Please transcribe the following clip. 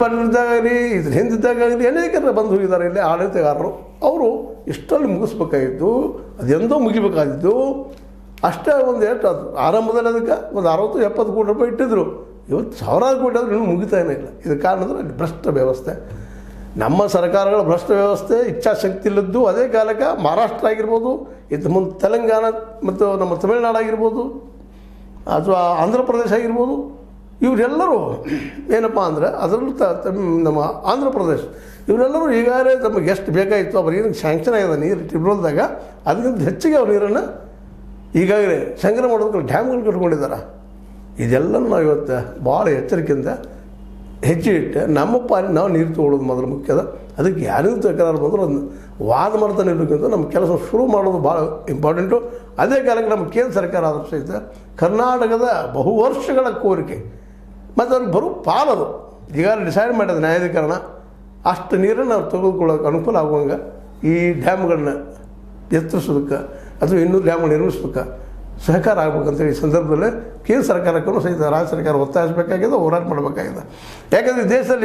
ಇದ್ದಾಗಲಿ ಇದ್ರ ಹಿಂದಿದ್ದಾಗಲಿ ಅನೇಕರ ಬಂದು ಹೋಗಿದ್ದಾರೆ ಇಲ್ಲಿ ಆಡಳಿತಗಾರರು. ಅವರು ಇಷ್ಟಲ್ಲಿ ಮುಗಿಸ್ಬೇಕಾಗಿತ್ತು, ಅದೆಂದೋ ಮುಗಿಬೇಕಾಗಿತ್ತು. ಅಷ್ಟೇ ಒಂದು ಎಷ್ಟು ಅದು ಆರಂಭದಲ್ಲಿ ಅದಕ್ಕೆ ಒಂದು 60-70 ಕೋಟಿ ರೂಪಾಯಿ ಇಟ್ಟಿದ್ರು. ಇವತ್ತು ಸಾವಿರಾರು ಕೋಟಿ ಆದರೂ ಇನ್ನೂ ಮುಗಿತಾನೇ ಇಲ್ಲ. ಇದು ಕಾರಣ ಅಂದರೆ ಅಲ್ಲಿ ಭ್ರಷ್ಟ ವ್ಯವಸ್ಥೆ, ನಮ್ಮ ಸರ್ಕಾರಗಳ ಭ್ರಷ್ಟ ವ್ಯವಸ್ಥೆ, ಇಚ್ಛಾಶಕ್ತಿ ಇಲ್ಲದ್ದು. ಅದೇ ಕಾಲಕ್ಕೆ ಮಹಾರಾಷ್ಟ್ರ ಆಗಿರ್ಬೋದು, ಇದು ಮುಂದೆ ತೆಲಂಗಾಣ ಮತ್ತು ನಮ್ಮ ತಮಿಳುನಾಡು ಆಗಿರ್ಬೋದು, ಅಥವಾ ಆಂಧ್ರ ಪ್ರದೇಶ ಆಗಿರ್ಬೋದು, ಇವರೆಲ್ಲರೂ ಏನಪ್ಪ ಅಂದರೆ ಅದರಲ್ಲೂ ನಮ್ಮ ಆಂಧ್ರ ಪ್ರದೇಶ ಇವರೆಲ್ಲರೂ ಈಗಾಗಲೇ ತಮಗೆ ಎಷ್ಟು ಬೇಕಾಗಿತ್ತು ಅವ್ರಿಗೆ ಶಾಂಕ್ಷನ್ ಆಗಿದೆ ನೀರು ಟ್ರಿಬ್ಯುನಲ್ದಾಗ, ಅದಕ್ಕಿಂತ ಹೆಚ್ಚಿಗೆ ಅವ್ರ ನೀರನ್ನು ಈಗಾಗಲೇ ಸಂಗ್ರಹ ಮಾಡೋದಕ್ಕೆ ಡ್ಯಾಮ್ಗಳು ಕಟ್ಕೊಂಡಿದ್ದಾರೆ. ಇದೆಲ್ಲನೂ ನಾವು ಇವತ್ತು ಭಾಳ ಎಚ್ಚರಿಕೆಯಿಂದ ಹೆಚ್ಚಿಟ್ಟು ನಮ್ಮ ಪಾಲಿಗೆ ನಾವು ನೀರು ತೊಗೊಳ್ಳೋದು ಮೊದಲು ಮುಖ್ಯದ. ಅದಕ್ಕೆ ಯಾರಿಗೂ ತಕರಾರು ಬಂದರೂ ಅದನ್ನು ವಾದ ಮಾಡ್ತಾನೆ ಇರಬೇಕಂತ ನಮ್ಮ ಕೆಲಸ ಶುರು ಮಾಡೋದು ಭಾಳ ಇಂಪಾರ್ಟೆಂಟು. ಅದೇ ಕಾಲಕ್ಕೆ ನಮ್ಮ ಕೇಂದ್ರ ಸರ್ಕಾರ ಆದರೂ ಸಹಿತ ಕರ್ನಾಟಕದ ಬಹುವರ್ಷಗಳ ಕೋರಿಕೆ ಮತ್ತು ಅವ್ರಿಗೆ ಬರೋ ಪಾಲದು ಈಗಾಗಲೇ ಡಿಸೈಡ್ ಮಾಡಿದ ನ್ಯಾಯಾಧಿಕರಣ ಅಷ್ಟು ನೀರನ್ನು ನಾವು ತೆಗೆದುಕೊಳ್ಳೋಕೆ ಅನುಕೂಲ ಆಗುವಂಗೆ ಈ ಡ್ಯಾಮ್ಗಳನ್ನ ಎತ್ತರಿಸೋದಕ್ಕೆ ಅಥವಾ ಇನ್ನೂ ಡ್ಯಾಮ್ಗಳು ನಿರ್ಮಿಸೋದಕ್ಕೆ ಸಹಕಾರ ಆಗ್ಬೇಕಂತೇಳಿ ಈ ಸಂದರ್ಭದಲ್ಲಿ ಕೇಂದ್ರ ಸರ್ಕಾರಕ್ಕೂ ಸಹಿತ ರಾಜ್ಯ ಸರ್ಕಾರ ಒತ್ತಾಯಿಸಬೇಕಾಗಿದೆ, ಹೋರಾಟ ಮಾಡಬೇಕಾಗಿದೆ. ಯಾಕಂದರೆ ದೇಶದಲ್ಲಿ